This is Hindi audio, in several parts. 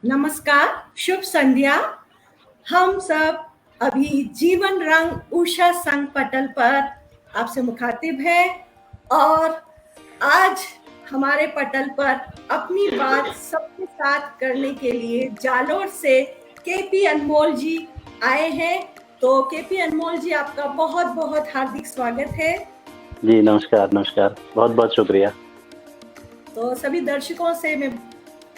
नमस्कार, शुभ संध्या। हम सब अभी जीवन रंग उषा संग पटल पर आपसे मुखातिब हैं और आज हमारे पटल पर अपनी बात सबके साथ करने के लिए जालोर से केपी अनमोल जी आए हैं। तो केपी अनमोल जी, आपका बहुत बहुत हार्दिक स्वागत है। जी नमस्कार नमस्कार, बहुत बहुत शुक्रिया। तो सभी दर्शकों से मैं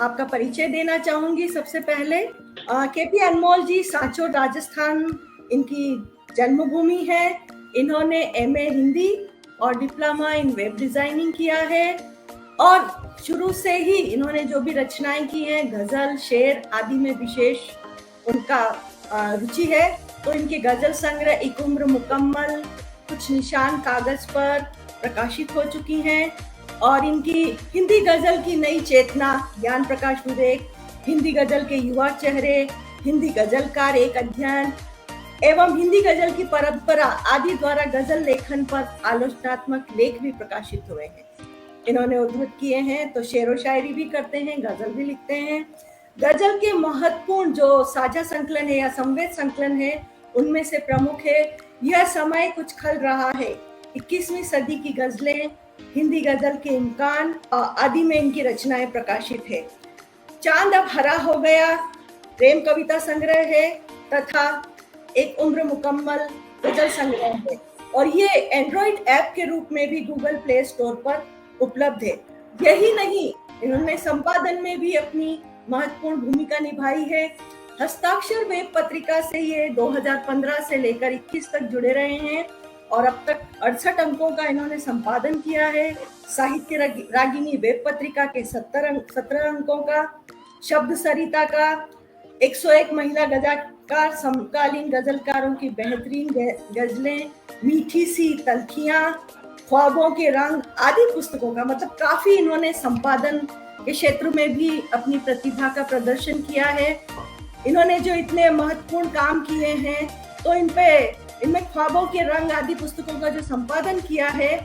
आपका परिचय देना चाहूंगी। सबसे पहले केपी अनमोल जी सांचौर राजस्थान इनकी जन्मभूमि है। इन्होंने एमए हिंदी और डिप्लोमा इन वेब डिजाइनिंग किया है और शुरू से ही इन्होंने जो भी रचनाएं की हैं, गजल, शेर आदि में विशेष उनका रुचि है। तो इनके गजल संग्रह एक उम्र मुकम्मल, कुछ निशान कागज पर प्रकाशित हो चुकी हैं और इनकी हिंदी गजल की नई चेतना, ज्ञान प्रकाश विवेक, हिंदी गजल के युवा चेहरे, हिंदी गजलकार एक अध्ययन एवं हिंदी गजल की परंपरा आदि द्वारा गजल लेखन पर आलोचनात्मक लेख भी प्रकाशित हुए हैं। इन्होंने उद्धृत किए हैं, तो शेर व शायरी भी करते हैं, गजल भी लिखते हैं। गजल के महत्वपूर्ण जो साझा संकलन है या संवेद संकलन है, उनमें से प्रमुख है यह समय कुछ खल रहा है, 21वीं सदी की गजलें, हिंदी गजल के इम्कान आदि में इनकी रचनाएं प्रकाशित है। चांद अब हरा हो गया प्रेम कविता संग्रह है तथा एक उम्र मुकम्मल गजल संग्रह है और ये एंड्रॉइड ऐप के रूप में भी गूगल प्ले स्टोर पर उपलब्ध है। यही नहीं, इन्होंने संपादन में भी अपनी महत्वपूर्ण भूमिका निभाई है। हस्ताक्षर वेब पत्रिका से ये 2015 से लेकर 21 तक जुड़े रहे हैं और अब तक 68 अंकों का इन्होंने संपादन किया है। साहित्य रागिनी वेब पत्रिका के 17 अंकों का, शब्द सरिता का 101 महिला गजलकार समकालीन गजलकारों की बेहतरीन गजलें, मीठी सी तलखियां, ख्वाबों के रंग आदि पुस्तकों का, मतलब काफी इन्होंने संपादन के क्षेत्र में भी अपनी प्रतिभा का प्रदर्शन किया है। इन्होंने जो इतने महत्वपूर्ण काम किए हैं, तो इनमें ख्वाबों के रंग आदि पुस्तकों का जो संपादन किया है,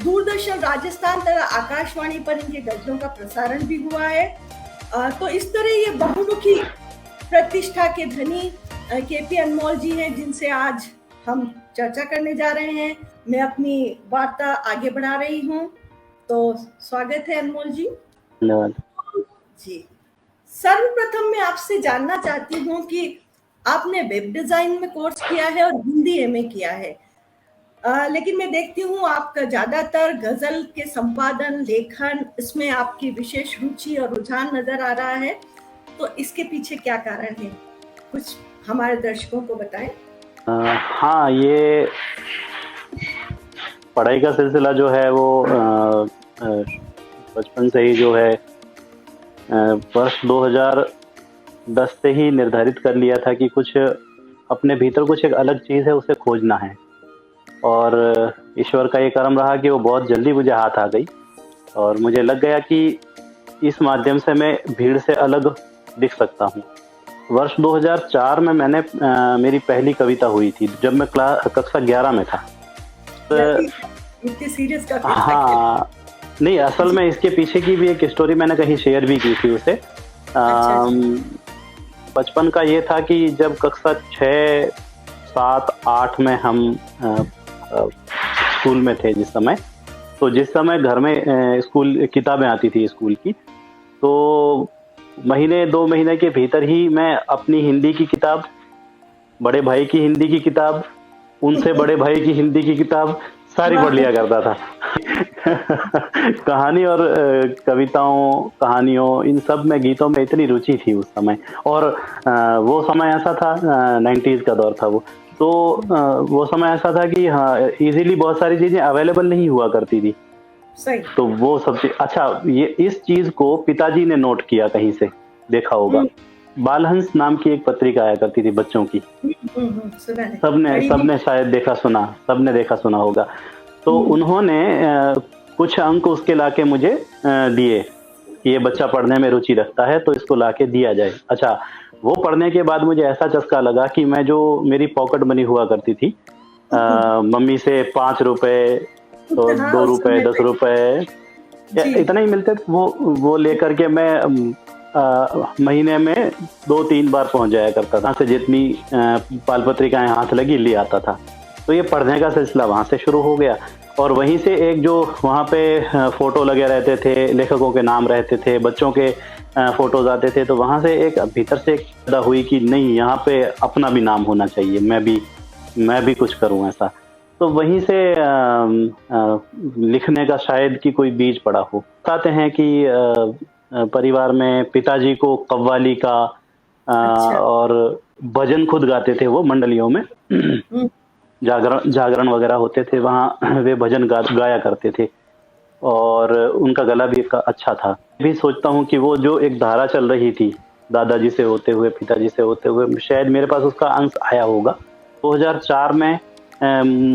दूरदर्शन राजस्थान तथा आकाशवाणी पर इनके गजलों का प्रसारण भी हुआ है। तो इस तरह ये बहुमुखी प्रतिष्ठा के धनी केपी अनमोल जी हैं, जिनसे आज हम चर्चा करने जा रहे हैं। मैं अपनी वार्ता आगे बढ़ा रही हूँ, तो स्वागत है अनमोल जी। धन्यवाद जी। सर्वप्रथम मैं आपसे जानना चाहती हूँ कि आपने वेब डिजाइन में कोर्स किया है और हिंदी एमए किया है, लेकिन मैं देखती हूँ आपका ज्यादातर गजल के संपादन, लेखन, इसमें आपकी विशेष रुचि और रुझान नजर आ रहा है। तो इसके पीछे क्या कारण है, कुछ हमारे दर्शकों को बताएं। हाँ, ये पढ़ाई का सिलसिला जो है वो बचपन से ही जो है वर्ष 2010 से ही निर्धारित कर लिया था कि कुछ अपने भीतर कुछ एक अलग चीज़ है, उसे खोजना है। और ईश्वर का ये करम रहा कि वो बहुत जल्दी मुझे हाथ आ गई और मुझे लग गया कि इस माध्यम से मैं भीड़ से अलग दिख सकता हूँ। वर्ष 2004 में मैंने मेरी पहली कविता हुई थी, जब मैं कक्षा 11 में था। तो हाँ, नहीं, असल में इसके पीछे की भी एक स्टोरी मैंने कहीं शेयर भी की थी उसे। बचपन का ये था कि जब कक्षा 6, 7, 8 में हम स्कूल में थे जिस समय, तो जिस समय घर में स्कूल किताबें आती थी स्कूल की, तो महीने 2 महीने के भीतर ही मैं अपनी हिंदी की किताब, बड़े भाई की हिंदी की किताब, उनसे बड़े भाई की हिंदी की किताब सारी पढ़ लिया करता था। कहानी और कविताओं, कहानियों, इन सब में, गीतों में इतनी रुचि थी उस समय। और वो समय ऐसा था, 90s का दौर था वो, तो वो समय ऐसा था कि हाँ, इजीली बहुत सारी चीजें अवेलेबल नहीं हुआ करती थी। सही। तो वो सब चीज, अच्छा, ये इस चीज को पिताजी ने नोट किया, कहीं से देखा होगा। बालहंस नाम की एक पत्रिका आया करती थी बच्चों की, सबने शायद सबने देखा सुना होगा। तो उन्होंने कुछ अंक उसके लाके मुझे दिए कि ये बच्चा पढ़ने में रुचि रखता है, तो इसको लाके दिया जाए। अच्छा, वो पढ़ने के बाद मुझे ऐसा चस्का लगा कि मैं, जो मेरी पॉकेट मनी हुआ करती थी, मम्मी से 5 रुपए, तो 2 रुपए, 10 रुपए, इतना ही मिलते, वो लेकर के मैं महीने में 2-3 बार पहुंच जाया करता था। से जितनी बाल पत्रिकाएं हाथ लगी ले आता था। तो ये पढ़ने का सिलसिला वहाँ से शुरू हो गया और वहीं से एक जो वहाँ पे फ़ोटो लगे रहते थे, लेखकों के नाम रहते थे, बच्चों के फ़ोटोज़ आते थे, तो वहाँ से एक भीतर से एक पैदा हुई कि नहीं, यहाँ पे अपना भी नाम होना चाहिए, मैं भी कुछ करूँ ऐसा। तो वहीं से लिखने का शायद कि कोई बीज पड़ा हो। बताते हैं कि परिवार में पिताजी को कव्वाली का अच्छा। और भजन खुद गाते थे वो मंडलियों में। हुँ। जागरण वगैरह होते थे वहाँ वे भजन गाया करते थे और उनका गला भी अच्छा था। भी सोचता हूँ कि वो जो एक धारा चल रही थी दादाजी से होते हुए, पिताजी से होते हुए, शायद मेरे पास उसका अंश आया होगा। 2004 में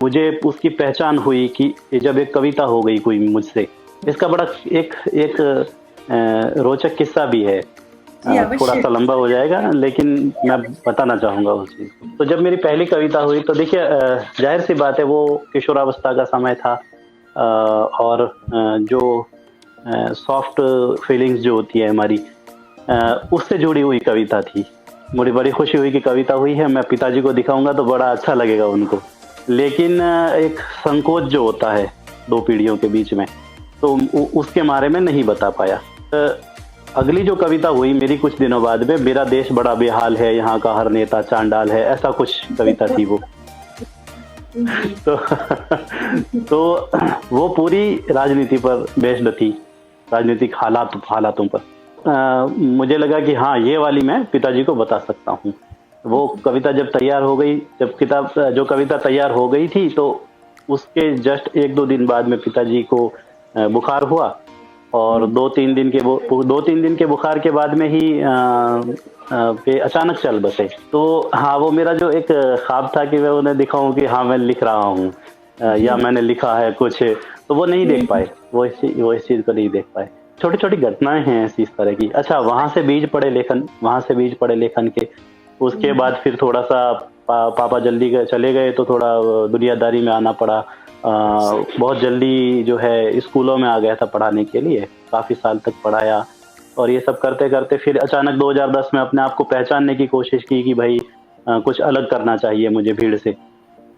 मुझे उसकी पहचान हुई कि जब एक कविता हो गई कोई मुझसे। इसका बड़ा एक रोचक किस्सा भी है। जी, थोड़ा अवश्य। सा लंबा हो जाएगा लेकिन मैं बताना चाहूँगा उस चीज़ को। तो जब मेरी पहली कविता हुई तो देखिए ज़ाहिर-सी बात है वो किशोरावस्था का समय था और जो सॉफ्ट फीलिंग्स जो होती है हमारी उससे जुड़ी हुई कविता थी। मुझे बड़ी खुशी हुई कि कविता हुई है, मैं पिताजी को दिखाऊँगा तो बड़ा अच्छा लगेगा उनको। लेकिन एक संकोच जो होता है 2 पीढ़ियों के बीच में, तो उसके बारे में नहीं बता पाया। अगली जो कविता हुई मेरी कुछ दिनों बाद में, मेरा देश बड़ा बेहाल है, यहाँ का हर नेता चांडाल है, ऐसा कुछ कविता थी वो। तो वो पूरी राजनीति पर बेस्ड थी, राजनीतिक हालातों पर। मुझे लगा कि हाँ, ये वाली मैं पिताजी को बता सकता हूँ। वो कविता जब तैयार हो गई, जो कविता तैयार हो गई थी, तो उसके जस्ट 1-2 दिन बाद में पिताजी को बुखार हुआ और 2-3 दिन के बुखार के बाद में ही वे अचानक चल बसे। तो हाँ, वो मेरा जो एक ख्वाब था कि मैं उन्हें दिखाऊँ कि हाँ, मैं लिख रहा हूँ या मैंने लिखा है कुछ, तो वो नहीं देख पाए, वो इस चीज़ को नहीं देख पाए। छोटी-छोटी घटनाएँ हैं ऐसी इस तरह की। अच्छा, वहाँ से बीज पड़े लेखन के। उसके बाद फिर थोड़ा-सा पापा जल्दी चले गए तो थोड़ा दुनियादारी में आना पड़ा। बहुत जल्दी जो है स्कूलों में आ गया था पढ़ाने के लिए, काफ़ी साल तक पढ़ाया और ये सब करते-करते फिर अचानक 2010 में अपने आप को पहचानने की कोशिश की कि भई कुछ अलग करना चाहिए मुझे भीड़ से।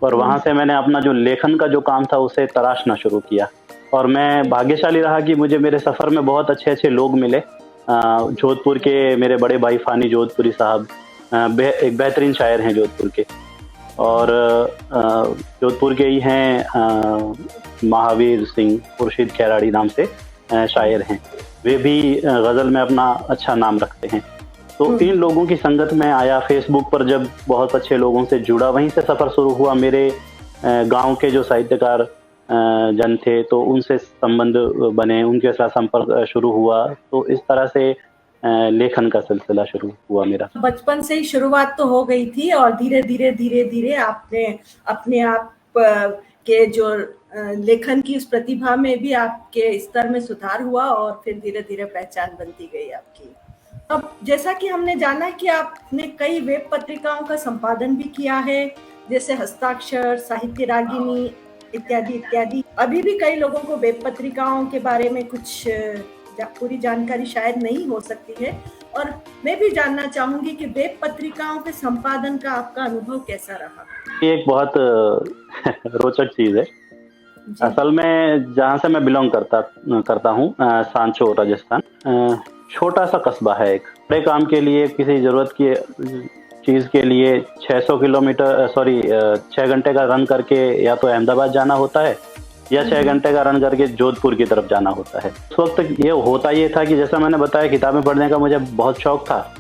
और वहाँ से मैंने अपना जो लेखन का जो काम था उसे तराशना शुरू किया और मैं भाग्यशाली रहा कि मुझे मेरे सफ़र में बहुत अच्छे-अच्छे लोग मिले। जोधपुर के मेरे बड़े भाई फ़ानी जोधपुरी साहब एक बेहतरीन शायर हैं जोधपुर के और जोधपुर के ही हैं महावीर सिंह खुर्शीद खैराड़ी नाम से शायर हैं। वे भी गज़ल में अपना अच्छा नाम रखते हैं। तो इन लोगों की संगत में आया, फेसबुक पर जब बहुत अच्छे लोगों से जुड़ा, वहीं से सफ़र शुरू हुआ। मेरे गांव के जो साहित्यकार जन थे तो उनसे संबंध बने, उनके साथ संपर्क शुरू हुआ। तो इस तरह से लेखन का सिलसिला शुरू हुआ मेरा। बचपन से ही शुरुआत तो हो गई थी और धीरे-धीरे आपने अपने आप के जो लेखन की उस प्रतिभा में भी आपके स्तर में सुधार हुआ और फिर धीरे-धीरे पहचान बनती गई आपकी। अब जैसा कि हमने जाना कि आपने कई वेब पत्रिकाओं का संपादन भी किया है, जैसे हस्ताक्षर, साहित्य रागिनी इत्यादि। अभी भी कई लोगों को वेब पत्रिकाओं के बारे में कुछ पूरी जानकारी शायद नहीं हो सकती है और मैं भी जानना चाहूंगी कि वेब पत्रिकाओं के संपादन का आपका अनुभव कैसा रहा? ये एक बहुत रोचक चीज है। असल में जहाँ से मैं बिलोंग करता हूँ, सांचो राजस्थान, छोटा सा कस्बा है। एक बड़े काम के लिए, किसी जरूरत की चीज के लिए 6 घंटे का रन करके या तो अहमदाबाद जाना होता है या 6 घंटे का रन करके जोधपुर की तरफ जाना होता है। उस वक्त ये था कि जैसा मैंने बताया, किताबें पढ़ने का मुझे बहुत शौक था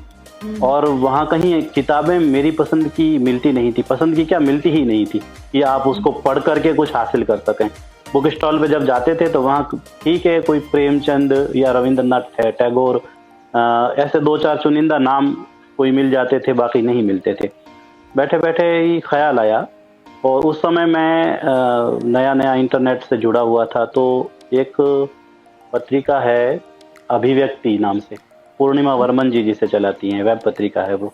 और वहाँ कहीं किताबें मेरी पसंद की मिलती नहीं थी। पसंद की क्या, मिलती ही नहीं थी कि आप उसको पढ़ करके कुछ हासिल कर सकें। बुक स्टॉल पे जब जाते थे तो वहाँ ठीक है, कोई प्रेमचंद या रविंद्रनाथ टैगोर ऐसे 2-4 चुनिंदा नाम कोई मिल जाते थे, बाकी नहीं मिलते थे। बैठे बैठे ही ख्याल आया और उस समय मैं नया इंटरनेट से जुड़ा हुआ था। तो एक पत्रिका है अभिव्यक्ति नाम से, पूर्णिमा वर्मन जी जिसे चलाती हैं, वेब पत्रिका है वो,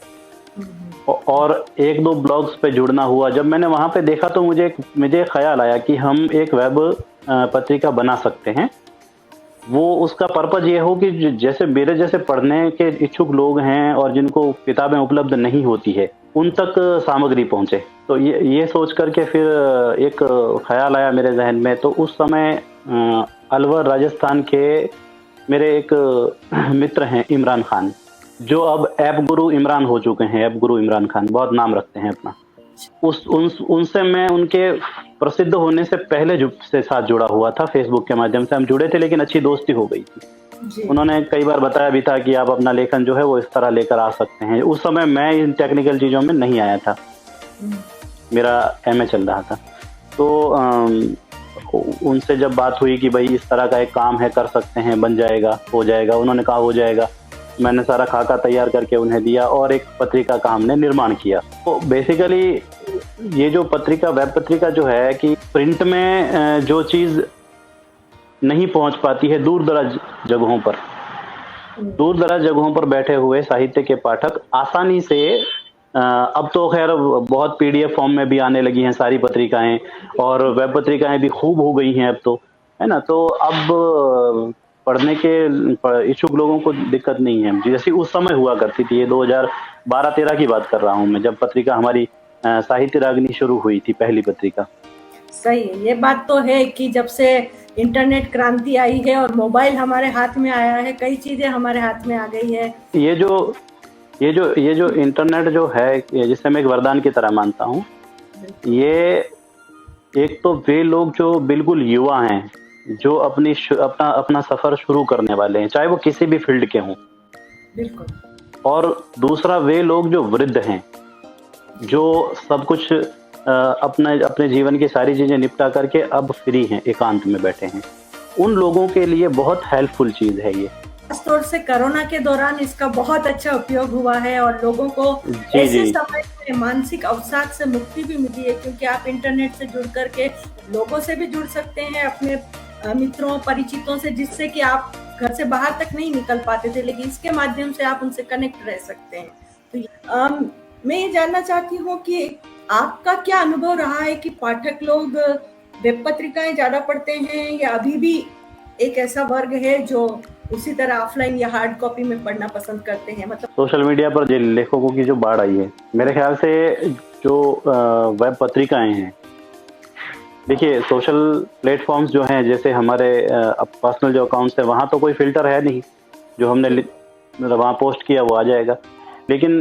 और 1-2 ब्लॉग्स पे जुड़ना हुआ। जब मैंने वहाँ पे देखा तो मुझे ख्याल आया कि हम एक वेब पत्रिका बना सकते हैं वो उसका पर्पज ये हो कि जैसे मेरे जैसे पढ़ने के इच्छुक लोग हैं और जिनको किताबें उपलब्ध नहीं होती है, उन तक सामग्री पहुँचे। तो ये सोच कर के फिर एक ख़्याल आया मेरे ज़हन में। तो उस समय अलवर राजस्थान के मेरे एक मित्र हैं इमरान खान, जो अब ऐप गुरु इमरान हो चुके हैं। ऐप गुरु इमरान खान बहुत नाम रखते हैं अपना। उनसे मैं उनके प्रसिद्ध होने से पहले से साथ जुड़ा हुआ था। फेसबुक के माध्यम से हम जुड़े थे, लेकिन अच्छी दोस्ती हो गई थी। जी। उन्होंने कई बार बताया भी था कि आप अपना लेखन जो है वो इस तरह लेकर आ सकते हैं। उस समय मैं इन टेक्निकल चीज़ों में नहीं आया था, मेरा एमए चल रहा था। तो उनसे जब बात हुई कि भाई इस तरह का एक काम है, कर सकते हैं, बन जाएगा, हो जाएगा, उन्होंने कहा हो जाएगा। मैंने सारा खाका तैयार करके उन्हें दिया और एक पत्रिका का हमने निर्माण किया। तो बेसिकली ये जो पत्रिका, वेब पत्रिका जो है कि प्रिंट में जो चीज़ नहीं पहुंच पाती है दूर-दराज जगहों पर बैठे हुए साहित्य के पाठक आसानी से, अब तो खैर बहुत पीडीएफ फॉर्म में भी आने लगी हैं सारी पत्रिकाएं, और वेब पत्रिकाएं भी खूब हो गई हैं अब तो, है ना। तो अब पढ़ने के इच्छुक लोगों को दिक्कत नहीं है, जैसी उस समय हुआ करती थी। ये 2012-13 की बात कर रहा हूँ मैं, जब पत्रिका हमारी साहित्य रागनी शुरू हुई थी, पहली पत्रिका। सही है, ये बात तो है कि जब से इंटरनेट क्रांति आई है और मोबाइल हमारे हाथ में आया है, कई चीजें हमारे हाथ में आ गई है। ये जो इंटरनेट जो है, जिसे मैं एक वरदान की तरह मानता हूँ। ये एक तो वे लोग जो बिल्कुल युवा हैं, जो अपना सफर शुरू करने वाले हैं, चाहे वो किसी भी फील्ड के हों, बिल्कुल। और दूसरा वे लोग जो वृद्ध हैं, जो सब कुछ अपने जीवन की सारी चीजें निपटा करके अब फ्री हैं, एकांत में बैठे हैं, उन लोगों के लिए बहुत हेल्पफुल चीज है ये। खास तौर से कोरोना के दौरान इसका बहुत अच्छा उपयोग हुआ है और लोगों को ऐसे समय में मानसिक अवसाद से मुक्ति भी मिली है, क्योंकि आप इंटरनेट से जुड़ करके लोगों से भी जुड़ सकते हैं, अपने मित्रों परिचितों से, जिससे कि आप घर से बाहर तक नहीं निकल पाते थे, लेकिन इसके माध्यम से आप उनसे कनेक्ट रह सकते हैं। तो मैं ये जानना चाहती हूँ कि आपका क्या अनुभव रहा है कि पाठक लोग वेब पत्रिकाएं ज्यादा पढ़ते हैं, या अभी भी एक ऐसा वर्ग है जो उसी तरह ऑफलाइन या हार्ड कॉपी में पढ़ना पसंद करते हैं? मतलब सोशल मीडिया पर लेखकों की जो बाढ़ आई है, मेरे ख्याल से जो वेब पत्रिकाएं हैं, देखिए सोशल प्लेटफॉर्म्स जो हैं, जैसे हमारे पर्सनल जो अकाउंट्स है, वहाँ तो कोई फिल्टर है नहीं, जो हमने वहाँ पोस्ट किया वो आ जाएगा। लेकिन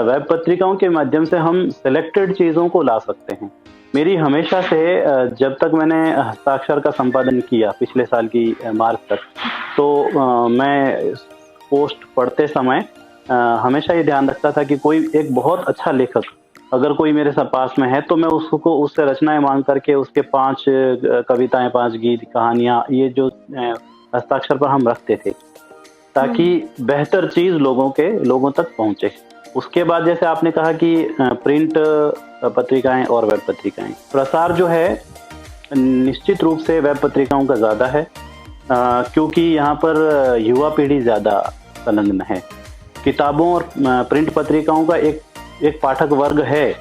वेब पत्रिकाओं के माध्यम से हम सिलेक्टेड चीज़ों को ला सकते हैं। मेरी हमेशा से, जब तक मैंने हस्ताक्षर का संपादन किया पिछले साल की मार्च तक, तो मैं पोस्ट पढ़ते समय हमेशा ये ध्यान रखता था कि कोई एक बहुत अच्छा लेखक अगर कोई मेरे साथ पास में है, तो मैं उससे रचनाएं मांग करके उसके 5 कविताएं, 5 गीत, कहानियाँ, ये जो हस्ताक्षर पर हम रखते थे, ताकि बेहतर चीज़ लोगों तक पहुँचे। उसके बाद जैसे आपने कहा कि प्रिंट पत्रिकाएं और वेब पत्रिकाएं, प्रसार जो है निश्चित रूप से वेब पत्रिकाओं का ज़्यादा है, क्योंकि यहाँ पर युवा पीढ़ी ज़्यादा संलग्न है। किताबों और प्रिंट पत्रिकाओं का एक पाठक वर्ग है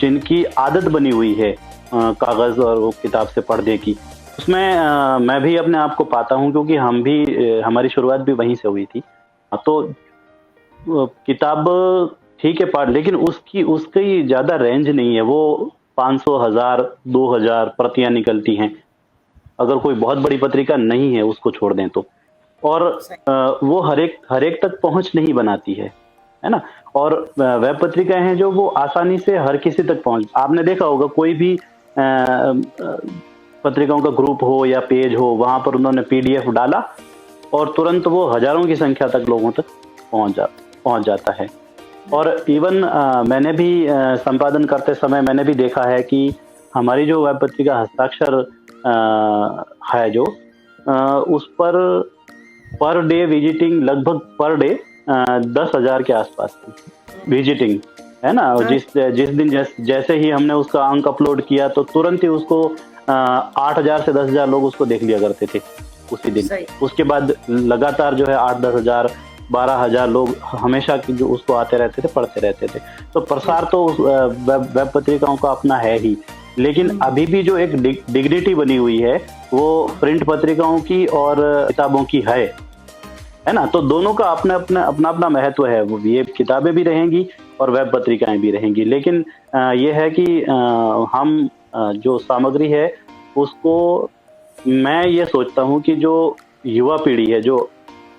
जिनकी आदत बनी हुई है कागज़ और वो किताब से पढ़ने की। उसमें मैं भी अपने आप को पाता हूँ, क्योंकि हमारी शुरुआत भी वहीं से हुई थी। तो किताब ठीक है पढ़, लेकिन उसकी ज़्यादा रेंज नहीं है। वो 500, 1000, 2000 प्रतियां निकलती हैं, अगर कोई बहुत बड़ी पत्रिका नहीं है उसको छोड़ दें तो। और वो हर एक तक पहुंच नहीं बनाती है ना। और वेब पत्रिकाएं हैं जो वो आसानी से हर किसी तक पहुंच, आपने देखा होगा कोई भी पत्रिकाओं का ग्रुप हो या पेज हो, वहां पर उन्होंने पीडीएफ डाला और तुरंत वो हजारों की संख्या तक लोगों तक पहुंच जाता है। और इवन मैंने भी संपादन करते समय मैंने भी देखा है कि हमारी जो वेब पत्रिका हस्ताक्षर है जो उस पर डे विजिटिंग, लगभग पर डे 10,000 के आसपास की विजिटिंग है ना। जिस दिन जैसे ही हमने उसका अंक अपलोड किया, तो तुरंत ही उसको 8,000 से 10,000 लोग उसको देख लिया करते थे उसी दिन। उसके बाद लगातार जो है 8-10 हजार, 12,000 लोग हमेशा जो उसको आते रहते थे, पढ़ते रहते थे। तो प्रसार तो वेब पत्रिकाओं का अपना है ही, लेकिन अभी भी जो एक डिग्निटी बनी हुई है वो प्रिंट पत्रिकाओं की और किताबों की है ना। तो दोनों का अपना अपना महत्व है। ये किताबें भी रहेंगी और वेब पत्रिकाएं भी रहेंगी, लेकिन ये है कि हम जो सामग्री है उसको, मैं ये सोचता हूँ कि जो युवा पीढ़ी है जो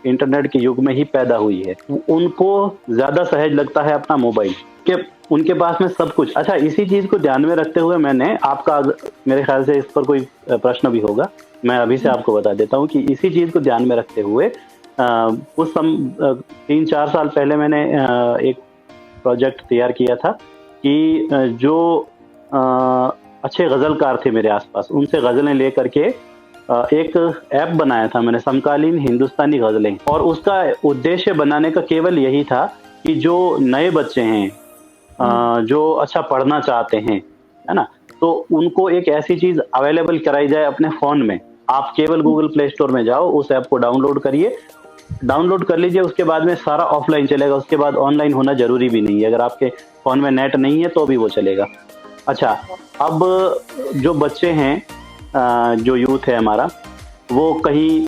इंटरनेट के युग में ही पैदा हुई है, उनको ज्यादा सहज लगता है अपना मोबाइल के, उनके पास में सब कुछ। अच्छा, इसी चीज को ध्यान में रखते हुए मैंने आपका, मेरे ख्याल से इस पर कोई प्रश्न भी होगा, मैं अभी से आपको बता देता हूँ कि इसी चीज को ध्यान में रखते हुए कुछ 3-4 साल पहले मैंने एक प्रोजेक्ट तैयार किया था कि जो अच्छे गजलकार थे मेरे आसपास, उनसे गजलें लेकर के एक ऐप बनाया था मैंने, समकालीन हिंदुस्तानी गजलें। और उसका उद्देश्य बनाने का केवल यही था कि जो नए बच्चे हैं, जो अच्छा पढ़ना चाहते हैं, है ना, तो उनको एक ऐसी चीज अवेलेबल कराई जाए अपने फोन में। आप केवल गूगल प्ले स्टोर में जाओ, उस ऐप को डाउनलोड करिए, डाउनलोड कर लीजिए, उसके बाद में सारा ऑफलाइन चलेगा, उसके बाद ऑनलाइन होना जरूरी भी नहीं है। अगर आपके फोन में नेट नहीं है तो भी वो चलेगा। अच्छा, अब जो बच्चे हैं, जो यूथ है हमारा, वो कहीं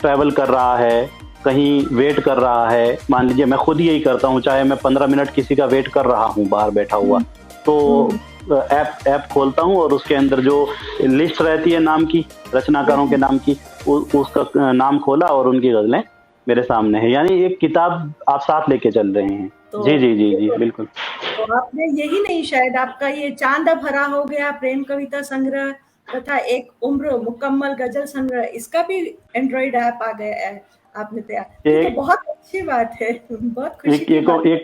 ट्रैवल कर रहा है, कहीं वेट कर रहा है, मान लीजिए मैं खुद यही करता हूँ, चाहे मैं 15 मिनट किसी का वेट कर रहा हूँ बाहर बैठा हुआ, तो ऐप खोलता हूँ और उसके अंदर जो लिस्ट रहती है नाम की, रचनाकारों के नाम की, उसका नाम खोला और उनकी गजलें मेरे सामने है। यानी एक किताब आप साथ लेके चल रहे हैं। तो जी जी जी जी बिल्कुल। तो आपने यही नहीं, शायद आपका ये चांद अब हरा हो गया प्रेम कविता संग्रह तथा एक उम्र मुकम्मल गजल संग्रह, इसका भी एंड्रॉइड ऐप आ गया है आपने तैयार। ये तो बहुत अच्छी बात है, बहुत खुशी की बात है।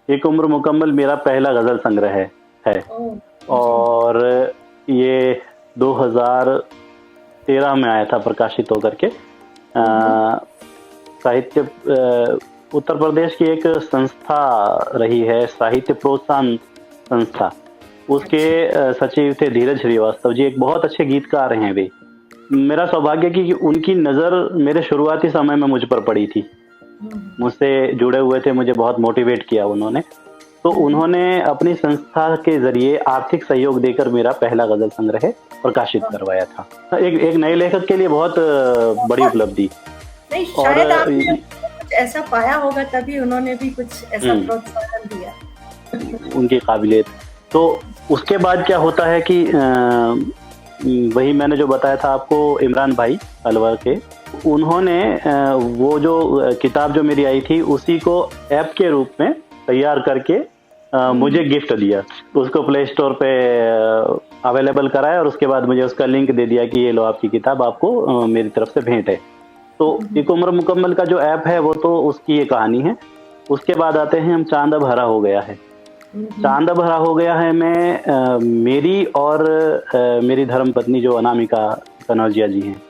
एक उम्र मुकम्मल मेरा पहला गजल संग्रह है और ये 2013 में आया था प्रकाशित होकर के। साहित्य उत्तर प्रदेश की एक संस्था रही है, साहित्य प्रोत्साहन संस्था, उसके सचिव थे धीरज श्रीवास्तव जी, एक बहुत अच्छे गीतकार हैं वे। मेरा सौभाग्य कि उनकी नज़र मेरे शुरुआती समय में मुझ पर पड़ी थी, मुझसे जुड़े हुए थे, मुझे बहुत मोटिवेट किया उन्होंने। तो उन्होंने अपनी संस्था के जरिए आर्थिक सहयोग देकर मेरा पहला गजल संग्रह प्रकाशित करवाया था। एक नए लेखक के लिए बहुत बड़ी उपलब्धि। नहीं, शायद आपने कुछ ऐसा पाया होगा तभी उन्होंने भी कुछ ऐसा प्रोत्साहन दिया, उनकी काबिलियत। तो उसके बाद क्या होता है कि वही मैंने जो बताया था आपको, इमरान भाई अलवर के, उन्होंने वो जो किताब जो मेरी आई थी उसी को ऐप के रूप में तैयार करके मुझे गिफ्ट दिया, उसको प्ले स्टोर पे अवेलेबल कराया और उसके बाद मुझे उसका लिंक दे दिया कि ये लो आपकी किताब, आपको मेरी तरफ से भेंट है। तो एक उम्र मुकम्मल का जो ऐप है वो तो उसकी ये कहानी है। उसके बाद आते हैं हम चांद अब हरा हो गया है। चांद अब हरा हो गया है मैं मेरी और मेरी धर्म पत्नी जो अनामिका कनौजिया जी हैं,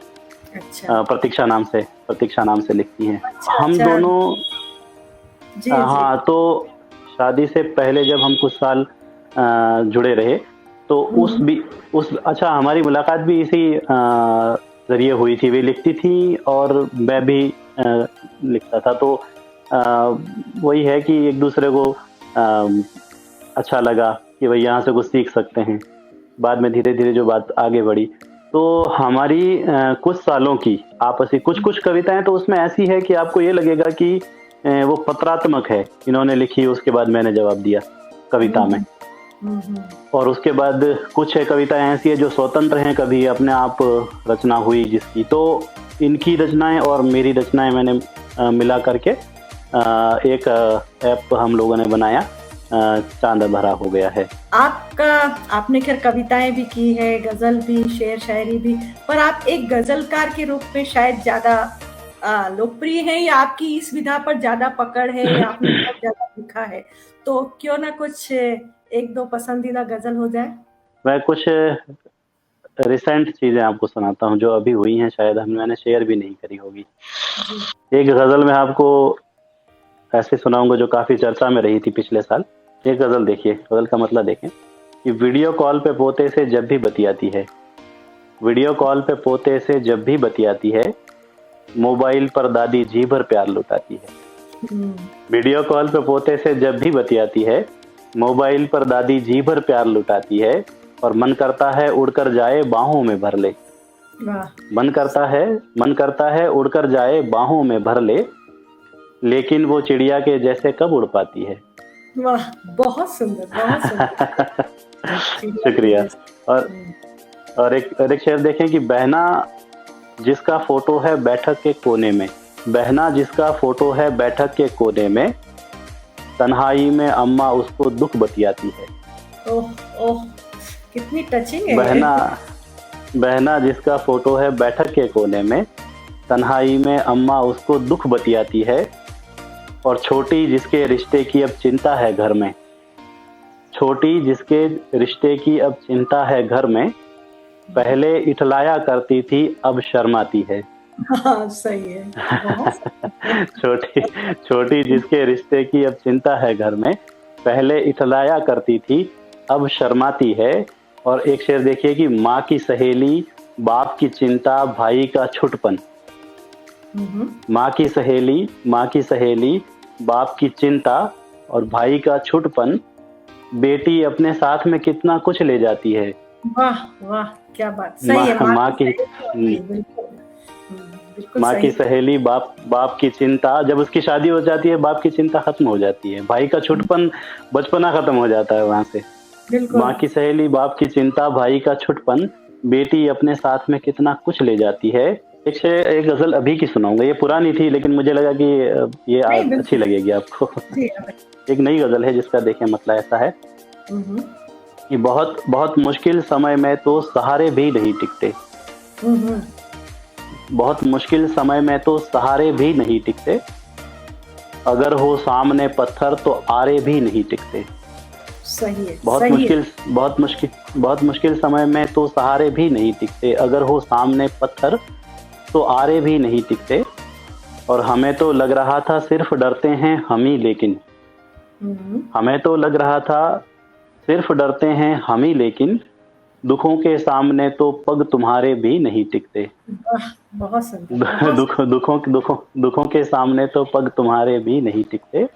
अच्छा। प्रतीक्षा नाम से लिखती हैं। अच्छा, हम दोनों जी, हाँ, तो शादी से पहले जब हम कुछ साल जुड़े रहे तो अच्छा, हमारी मुलाकात भी इसी जरिए हुई थी। वे लिखती थी और मैं भी लिखता था, तो वही है कि एक दूसरे को अच्छा लगा कि भाई यहाँ से कुछ सीख सकते हैं। बाद में धीरे धीरे जो बात आगे बढ़ी तो हमारी कुछ सालों की आपसी कुछ कविताएं तो उसमें ऐसी है कि आपको ये लगेगा कि वो पत्रात्मक है, इन्होंने लिखी, उसके बाद मैंने जवाब दिया कविता में। और उसके बाद कुछ कविताएं ऐसी है जो स्वतंत्र हैं, कभी अपने आप रचना हुई जिसकी। तो इनकी रचनाएं और मेरी रचनाएं मैंने मिला करके एक ऐप हम लोगों ने बनाया, चांद भरा हो गया है। आपने खैर कविताएं भी की है, गजल भी, शेर शायरी भी, पर आप एक गजलकार के रूप में शायद ज्यादा लोकप्रिय है, या आपकी इस विधा पर ज्यादा पकड़ है, या आपने बहुत ज्यादा लिखा है, तो क्यों ना कुछ एक दो पसंदीदा गजल हो जाए। मैं कुछ रिसेंट चीजें आपको सुनाता हूँ जो अभी हुई हैं, शायद मैंने शेयर भी नहीं करी होगी। एक गजल मैं आपको ऐसे सुनाऊंगा जो काफी चर्चा में रही थी पिछले साल। एक गजल देखिए, गजल का मतलब देखें कि वीडियो कॉल पे पोते से जब भी बतियाती है, वीडियो कॉल पे पोते से जब भी बतियाती है, मोबाइल पर दादी जी भर प्यार लुटाती है। वीडियो कॉल पे पोते से जब भी बतियाती है, मोबाइल पर दादी जी भर प्यार लुटाती है, और मन करता है उड़कर जाए बाहों में भर ले। वाह मन करता है उड़कर जाए बाहों में भर ले, लेकिन वो चिड़िया के जैसे कब उड़ पाती है। वाह, बहुत सुंदर, बहुत सुंदर। चिड़िया के शुक्रिया। जैसे। और और एक शेर देखें कि बहना जिसका फोटो है बैठक के कोने में, बहना जिसका फोटो है बैठक के कोने में, तन्हाई में अम्मा उसको दुख बतियाती है। ओह ओह, कितनी टचिंग है। बहना जिसका फोटो है बैठक के कोने में, तन्हाई में अम्मा उसको दुख बतियाती है। और छोटी जिसके रिश्ते की अब चिंता है घर में, छोटी जिसके रिश्ते की अब चिंता है घर में, पहले इठलाया करती थी अब शर्माती है। हाँ, सही है। बहुत छोटी जिसके रिश्ते की अब चिंता है घर में, पहले इठलाया करती थी अब शर्माती है। और एक शेर देखिए कि माँ की सहेली बाप की चिंता भाई का छुटपन, माँ की सहेली बाप की चिंता और भाई का छुटपन, बेटी अपने साथ में कितना कुछ ले जाती है। वाह वाह, क्या बात, सही है। माँ की माँ की सहेली बाप की चिंता, जब उसकी शादी हो जाती है बाप की चिंता खत्म हो जाती है, भाई का छुटपन बचपना खत्म हो जाता है वहां से। माँ की सहेली बाप की चिंता भाई का छुटपन, बेटी अपने साथ में कितना कुछ ले जाती है। एक गजल अभी की सुनाऊंगा, ये पुरानी थी लेकिन मुझे लगा कि ये अच्छी लगेगी आपको। एक नई गजल है जिसका देखें मतलब ऐसा है कि बहुत बहुत मुश्किल समय में तो सहारे भी नहीं टिकते, बहुत मुश्किल समय में तो सहारे भी नहीं टिकते, अगर हो सामने पत्थर तो आरे भी नहीं टिकते। सही है। बहुत मुश्किल समय में तो सहारे भी नहीं टिकते, अगर हो सामने पत्थर तो आरे भी नहीं टिकते। और हमें तो लग रहा था सिर्फ डरते हैं हम ही, लेकिन हमें तो लग रहा था सिर्फ डरते हैं हम ही, लेकिन दुखों के सामने तो पग तुम्हारे भी नहीं टिकते। बहुत सुंदर। दुखों के सामने तो पग तुम्हारे भी नहीं टिकते।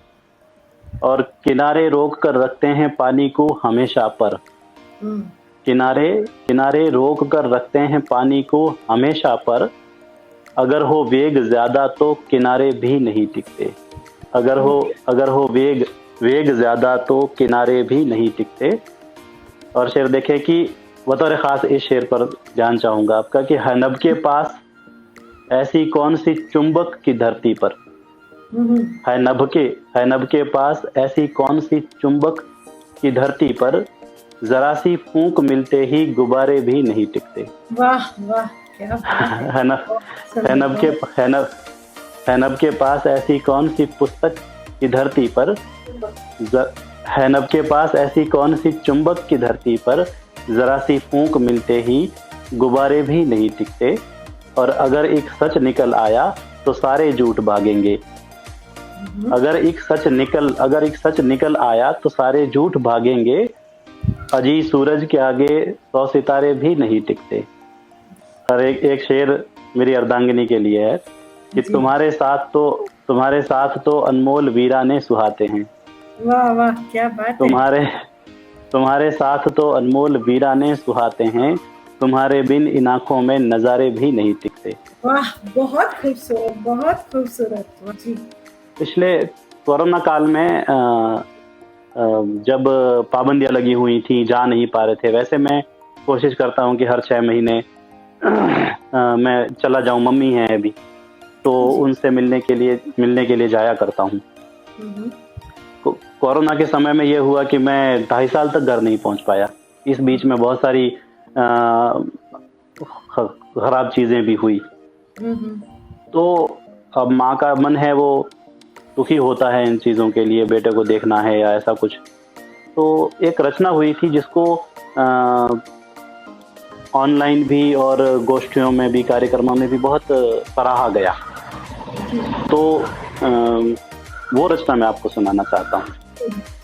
और किनारे रोक कर रखते हैं पानी को हमेशा पर, किनारे रोक कर रखते हैं पानी को हमेशा पर, अगर हो वेग ज्यादा तो किनारे भी नहीं टिकते, अगर हो वेग ज्यादा तो किनारे भी नहीं टिकते। और शेर देखे कि बतौर खास इस शेर पर जान चाहूंगा आपका कि हनब के पास ऐसी कौन सी चुंबक की धरती पर, है नभ के पास ऐसी कौन सी चुंबक की धरती पर, जरा सी फूंक मिलते ही गुब्बारे भी नहीं टिकते। वाह वाह, क्या है नभ के पास ऐसी कौन सी पुस्तक की धरती पर, है नभ के पास ऐसी कौन सी चुंबक की धरती पर, जरा सी फूंक मिलते ही गुब्बारे भी नहीं टिकते। और अगर एक सच निकल आया तो सारे झूठ भागेंगे, अगर एक सच निकल आया तो सारे झूठ भागेंगे, अजी सूरज के आगे 100 सितारे भी नहीं टिकते। और एक शेर मेरी अर्धांगिनी के लिए है कि तुम्हारे साथ तो अनमोल वीराने सुहाते हैं। वाह वाह, क्या बात है। तुम्हारे साथ तो अनमोल वीराने सुहाते हैं, तुम्हारे बिन इन आंखों में नजारे भी नहीं टिकते। वाह, बहुत खूबसूरत, बहुत खूबसूरत जी। पिछले कोरोना काल में जब पाबंदियां लगी हुई थी, जा नहीं पा रहे थे, वैसे मैं कोशिश करता हूं कि हर 6 महीने मैं चला जाऊं। मम्मी है अभी तो उनसे मिलने के लिए जाया करता हूं। कोरोना के समय में ये हुआ कि मैं 2.5 साल तक घर नहीं पहुंच पाया। इस बीच में बहुत सारी खराब चीजें भी हुई। तो अब माँ का मन है वो दुखी होता है इन चीज़ों के लिए, बेटे को देखना है या ऐसा कुछ। तो एक रचना हुई थी जिसको ऑनलाइन भी और गोष्ठियों में भी, कार्यक्रमों में भी बहुत सराहा गया। तो वो रचना मैं आपको सुनाना चाहता हूँ।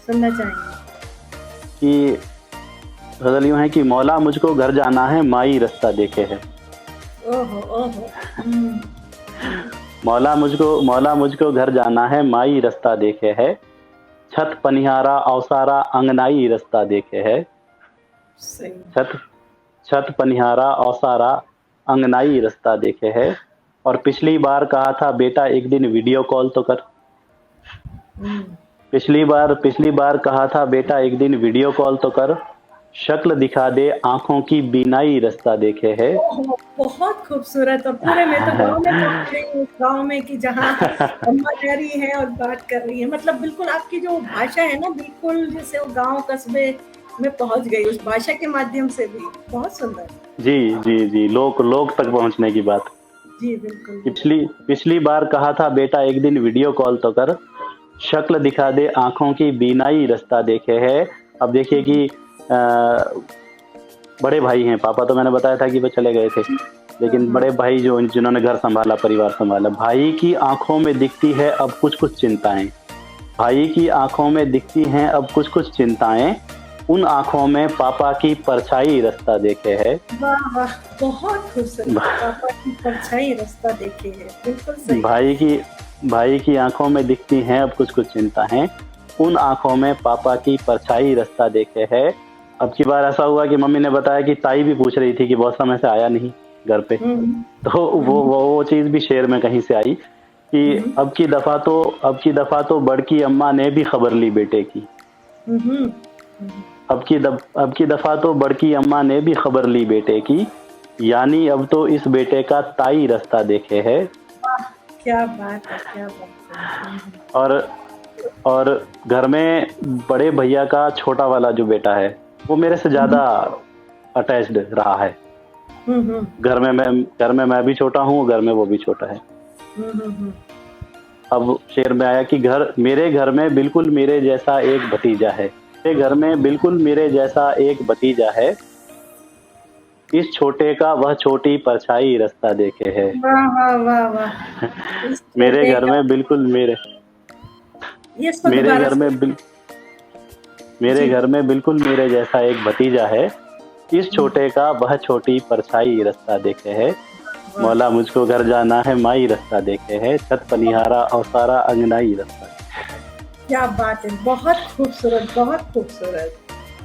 सुनना चाहेंगे कि गजल यूँ है कि मौला मुझको घर जाना है माई रास्ता देखे है। ओहो ओहो। मौला मुझको घर जाना है माई रास्ता देखे है, छत पनिहारा औसारा अंगनाई रास्ता देखे है, सही। छत छत पनिहारा औसारा अंगनाई रास्ता देखे है। और पिछली बार कहा था बेटा एक दिन वीडियो कॉल तो कर। हम्म। पिछली बार कहा था बेटा एक दिन वीडियो कॉल तो कर। शक्ल दिखा दे आंखों की बीनाई रास्ता देखे है। ओहो, बहुत खूबसूरत। और पूरे मैं तो गांव में पहुंच गई हूँ, उस गांव में कि जहाँ अम्मा रह रही है और बात कर रही है। मतलब बिल्कुल आपकी जो भाषा है ना, बिल्कुल जैसे वो गांव कस्बे में पहुंच गई उस भाषा के माध्यम से भी। बहुत सुंदर। जी जी जी, लोक लोक तक पहुंचने की बात। जी बिल्कुल बिल्कुल। पिछली बार कहा था बेटा एक दिन वीडियो कॉल तो कर। शक्ल दिखा दे आंखों की बीनाई रास्ता देखे है। अब देखिए कि बड़े भाई हैं, पापा तो मैंने बताया था कि वो चले गए थे, लेकिन बड़े भाई जो जिन्होंने घर संभाला, परिवार संभाला, भाई की आंखों में दिखती है अब कुछ कुछ चिंताएं। भाई की आंखों में दिखती हैं अब कुछ कुछ चिंताएं। उन आंखों में पापा की परछाई रास्ता देखे है। वाह वाह, बहुत खूबसूरत। पापा की परछाई रास्ता देखे है, बिल्कुल सही। भाई की आंखों में दिखती हैं अब कुछ कुछ चिंताएं। उन आंखों में पापा की परछाई रास्ता देखे है। अब की बार ऐसा हुआ कि मम्मी ने बताया कि ताई भी पूछ रही थी कि बहुत समय से आया नहीं घर पे। तो वो चीज भी शेर में कहीं से आई कि अब की दफा तो बड़की अम्मा ने भी खबर ली बेटे की। अब की दफा तो बड़की अम्मा ने भी खबर ली बेटे की। यानी अब तो इस बेटे का ताई रास्ता देखे है। क्या बात है, क्या बात है। और घर में बड़े भैया का छोटा वाला जो बेटा है वो मेरे से ज्यादा अटैच्ड रहा है। घर में मैं भी छोटा हूँ, घर में वो भी छोटा है। अब शेर में आया कि मेरे घर में बिल्कुल मेरे जैसा एक भतीजा है। मेरे घर में बिल्कुल मेरे जैसा एक भतीजा है। इस छोटे का वह छोटी परछाई रास्ता देखे है। वाह वाह वाह वाह। मेरे घर में बिल्कुल मेरे घर में बिल्कुल मेरे जैसा एक भतीजा है। इस छोटे का वह छोटी परछाई रास्ता देखे है। मौला मुझको घर जाना है माई रास्ता देखे है। छत पनिहारा और सारा अंगनाई रास्ता। क्या बात है, बहुत खूबसूरत, बहुत खूबसूरत।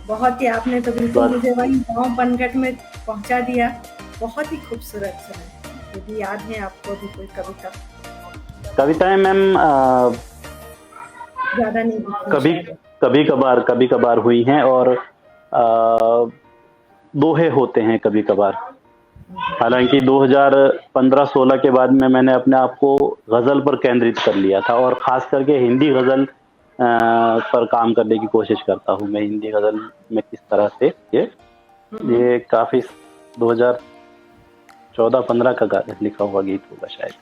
बहुत ही, आपने तो बिल्कुल मुझे वही गाँव बनगढ़ में पहुंचा दिया। बहुत ही खूबसूरत है। यदि याद है आपको भी कोई कविताएं मैम ज्यादा नहीं, कभी कभार हुई हैं और दोहे होते हैं कभी कभार। हालांकि 2015-16 के बाद में मैंने अपने आप को गजल पर केंद्रित कर लिया था और खास करके हिंदी गजल पर काम करने की कोशिश करता हूँ। मैं हिंदी गजल में किस तरह से ये काफी 2014-15 का लिखा हुआ गीत होगा शायद।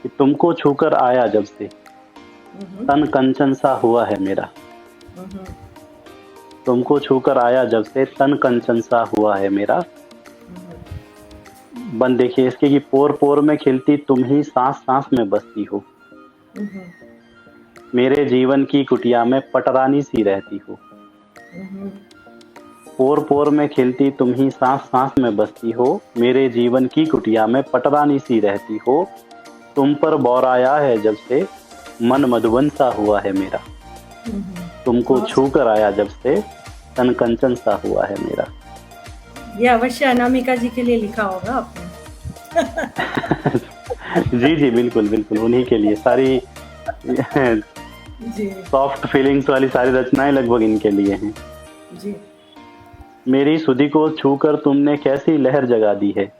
कि तुमको छूकर आया जब से तन कंचन सा हुआ है मेरा। तुमको छूकर आया जब से तन कंचन सा हुआ है मेरा। बन देखिए इसके कि पोर पोर में खिलती तुम ही सांस सांस में बसती हो। मेरे जीवन की कुटिया में पटरानी सी रहती हो। पोर पोर में खिलती तुम ही सांस सांस में बसती हो। मेरे जीवन की कुटिया में पटरानी सी रहती हो। तुम पर बौराया है जब से मन मधुबन सा हुआ है मेरा। तुमको छू कर आया जब से तन कंचन सा हुआ है मेरा। ये अवश्य अनामिका जी के लिए लिखा होगा आपने। जी जी बिल्कुल बिल्कुल, उन्हीं के लिए सारी सॉफ्ट फीलिंग्स वाली सारी रचनाएं लगभग इनके लिए हैं। जी। मेरी सुधी को छूकर तुमने कैसी लहर जगा दी है।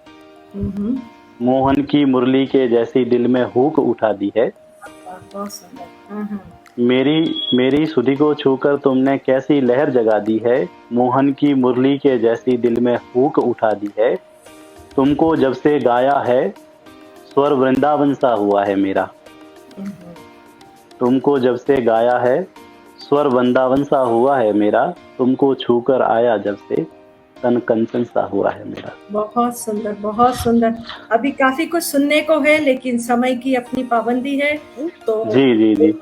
मोहन की मुरली के जैसी दिल में हुक उठा दी है। मेरी सुधी को छूकर तुमने कैसी लहर जगा दी है। मोहन की मुरली के जैसी दिल में हुक उठा दी है। तुमको जब से गाया है स्वर वृंदावन सा हुआ है मेरा। तुमको जब से गाया है स्वर वृंदावन सा हुआ है मेरा। तुमको छूकर आया जब से तन कंचन सा हुआ है मेरा। बहुत सुंदर, बहुत सुंदर। अभी काफी कुछ सुनने को है लेकिन समय की अपनी पाबंदी है, तो जी जी जी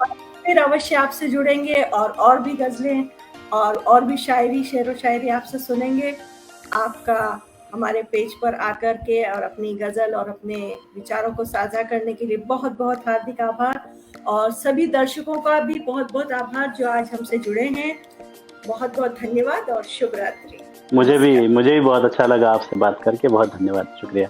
फिर अवश्य आपसे जुड़ेंगे और भी गजलें और भी शायरी, शेरो शायरी आपसे सुनेंगे। आपका हमारे पेज पर आकर के और अपनी गजल और अपने विचारों को साझा करने के लिए बहुत बहुत हार्दिक आभार। और सभी दर्शकों का भी बहुत बहुत आभार जो आज हमसे जुड़े हैं। बहुत बहुत धन्यवाद और शुभ रात्रि। मुझे भी बहुत अच्छा लगा आपसे बात करके। बहुत धन्यवाद, शुक्रिया।